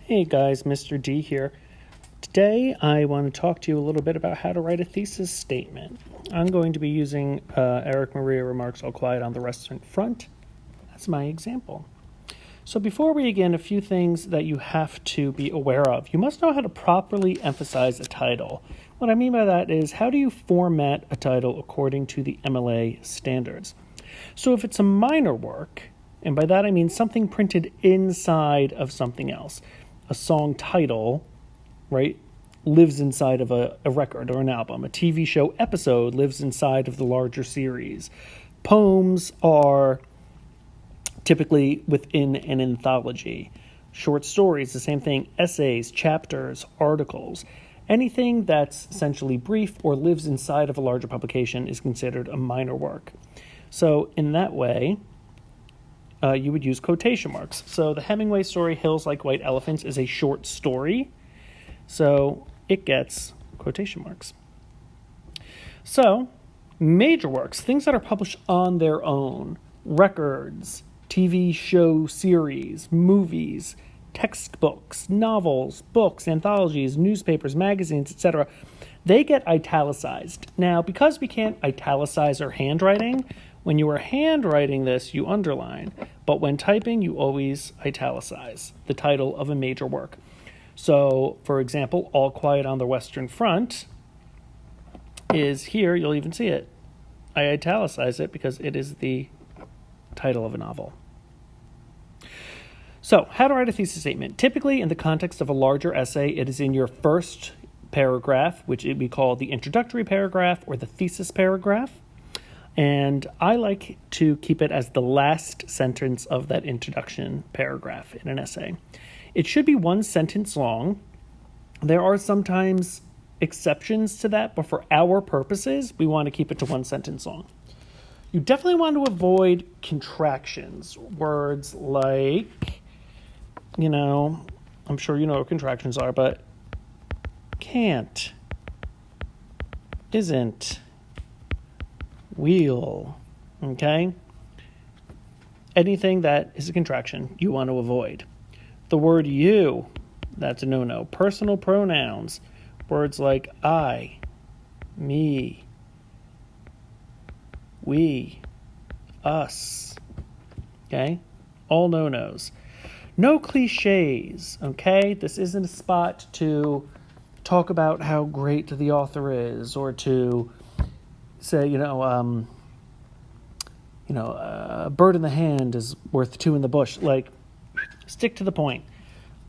Hey guys, Mr. D here. Today I want to talk to you a little bit about how to write a thesis statement. I'm going to be using Eric Maria Remarks All Quiet on the Western Front as my example. So before we begin, a few things that you have to be aware of. You must know how to properly emphasize a title. What I mean by that is, how do you format a title according to the MLA standards? So if it's a minor work, and by that I mean something printed inside of something else, a song title, right, lives inside of a record or an album. A TV show episode lives inside of the larger series. Poems are typically within an anthology. Short stories, the same thing. Essays, chapters, articles. Anything that's essentially brief or lives inside of a larger publication is considered a minor work. So in that way, you would use quotation marks. So the Hemingway story, Hills Like White Elephants, is a short story. So it gets quotation marks. So major works, things that are published on their own, records, TV show series, movies, textbooks, novels, books, anthologies, newspapers, magazines, etc., they get italicized. Now, because we can't italicize our handwriting, when you are handwriting this, you underline. But when typing, you always italicize the title of a major work. So, for example, All Quiet on the Western Front is here. You'll even see it. I italicize it because it is the title of a novel. So, how to write a thesis statement. Typically, in the context of a larger essay, it is in your first paragraph, which we call the introductory paragraph or the thesis paragraph. And I like to keep it as the last sentence of that introduction paragraph in an essay. It should be one sentence long. There are sometimes exceptions to that, but for our purposes, we want to keep it to one sentence long. You definitely want to avoid contractions. Words like, I'm sure you know what contractions are, but can't, isn't, wheel, okay? Anything that is a contraction, you want to avoid. The word you, that's a no-no. Personal pronouns, words like I, me, we, us, okay? All no-nos. No cliches, okay? This isn't a spot to talk about how great the author is or to say, a bird in the hand is worth two in the bush. Like, stick to the point.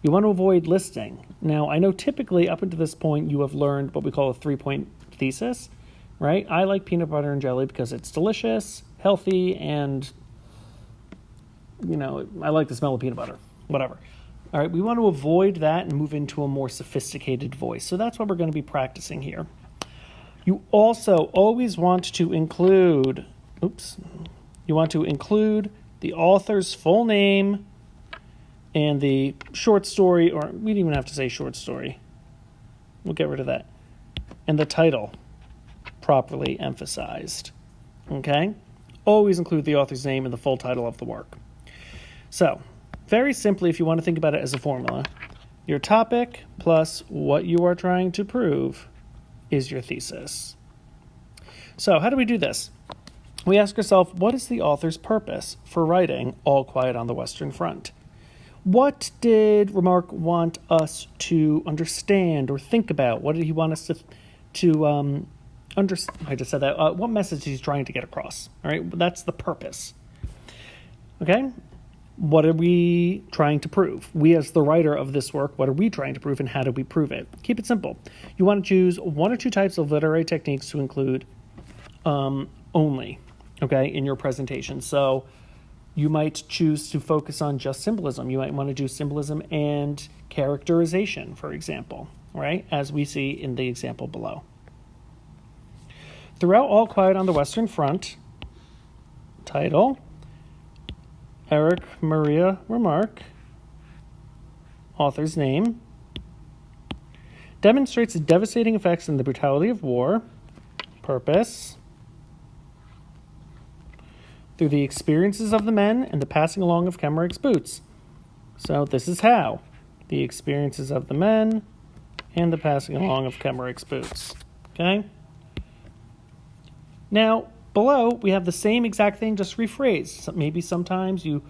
You want to avoid listing. Now, I know typically up until this point you have learned what we call a 3-point thesis, right? I like peanut butter and jelly because it's delicious, healthy, and, I like the smell of peanut butter, whatever. All right, we want to avoid that and move into a more sophisticated voice. So that's what we're going to be practicing here. You also always want to include, the author's full name and the short story, or we don't even have to say short story. We'll get rid of that. And the title, properly emphasized. Okay? Always include the author's name and the full title of the work. So, very simply, if you want to think about it as a formula, your topic plus what you are trying to prove is your thesis. So how do we do this? We ask ourselves, what is the author's purpose for writing All Quiet on the Western Front? What did Remark want us to understand or think about? What did he want us to understand? I just said that. What message he's trying to get across? All right, that's the purpose. Okay? What are we trying to prove? We, as the writer of this work, what are we trying to prove and how do we prove it? Keep it simple. You want to choose one or two types of literary techniques to include only, okay, in your presentation. So you might choose to focus on just symbolism. You might want to do symbolism and characterization, for example, right, as we see in the example below. Throughout All Quiet on the Western Front, title, Eric Maria Remark, author's name, demonstrates the devastating effects and the brutality of war, purpose, through the experiences of the men and the passing along of Kemmerich boots. So this is how. the experiences of the men, and the passing along of Kemmerich's boots. Okay? Now, below, we have the same exact thing, just rephrased. Maybe sometimes you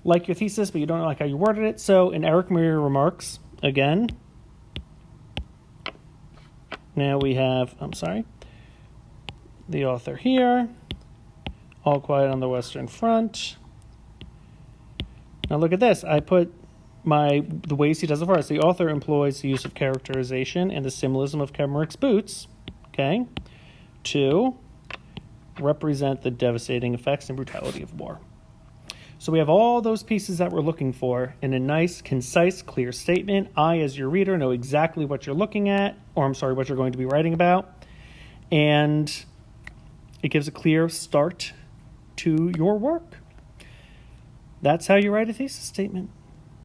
like your thesis, but you don't like how you worded it. So in Eric Maria remarks, again, now we have, the author here, all quiet on the Western Front. Now look at this. I put the ways he does it first. The author employs the use of characterization and the symbolism of Kemmerich's boots, okay, to represent the devastating effects and brutality of war. So we have all those pieces that we're looking for in a nice, concise, clear statement. I, as your reader, know exactly what you're looking at, what you're going to be writing about, and it gives a clear start to your work. That's how you write a thesis statement.